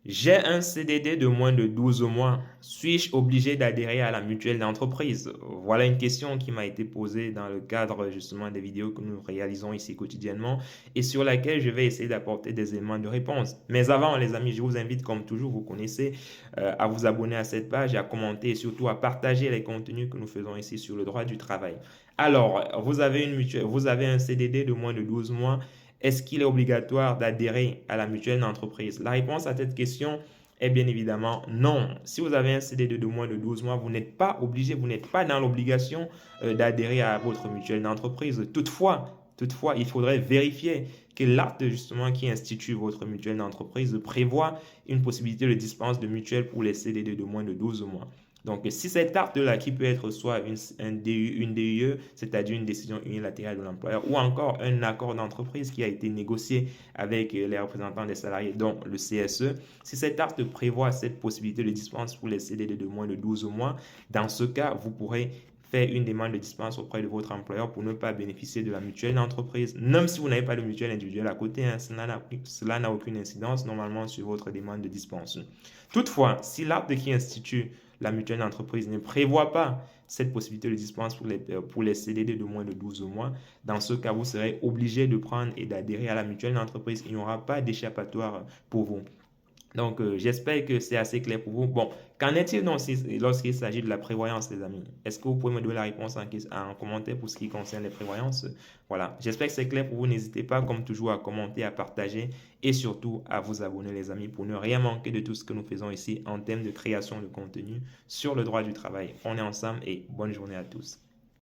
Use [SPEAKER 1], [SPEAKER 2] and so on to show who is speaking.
[SPEAKER 1] J'ai un CDD de moins de 12 mois. Suis-je obligé d'adhérer à la mutuelle d'entreprise? Voilà une question qui m'a été posée dans le cadre justement des vidéos que nous réalisons ici quotidiennement et sur laquelle je vais essayer d'apporter des éléments de réponse. Mais avant, les amis, je vous invite comme toujours, vous connaissez, à vous abonner à cette page, à commenter et surtout à partager les contenus que nous faisons ici sur le droit du travail. Alors, vous avez une mutuelle, vous avez un CDD de moins de 12 mois. Est-ce qu'il est obligatoire d'adhérer à la mutuelle d'entreprise? La réponse à cette question est bien évidemment non. Si vous avez un CDD de moins de 12 mois, vous n'êtes pas obligé, vous n'êtes pas dans l'obligation d'adhérer à votre mutuelle d'entreprise. Toutefois, il faudrait vérifier que l'acte justement qui institue votre mutuelle d'entreprise prévoit une possibilité de dispense de mutuelle pour les CDD de moins de 12 mois. Donc, si cet acte-là, qui peut être soit un DU, une DUE, c'est-à-dire une décision unilatérale de l'employeur, ou encore un accord d'entreprise qui a été négocié avec les représentants des salariés, dont le CSE, si cet acte prévoit cette possibilité de dispense pour les CDD de moins de 12 mois, dans ce cas, vous pourrez faire une demande de dispense auprès de votre employeur pour ne pas bénéficier de la mutuelle d'entreprise. Même si vous n'avez pas de mutuelle individuelle à côté, hein, cela n'a aucune incidence normalement sur votre demande de dispense. Toutefois, si l'acte qui institue la mutuelle d'entreprise ne prévoit pas cette possibilité de dispense pour les CDD de moins de 12 mois, dans ce cas, vous serez obligé de prendre et d'adhérer à la mutuelle d'entreprise. Il n'y aura pas d'échappatoire pour vous. Donc, j'espère que c'est assez clair pour vous. Bon, qu'en est-il lorsqu'il s'agit de la prévoyance, les amis? Est-ce que vous pouvez me donner la réponse en commentaire pour ce qui concerne les prévoyances? Voilà, j'espère que c'est clair pour vous. N'hésitez pas, comme toujours, à commenter, à partager et surtout à vous abonner, les amis, pour ne rien manquer de tout ce que nous faisons ici en termes de création de contenu sur le droit du travail. On est ensemble et bonne journée à tous.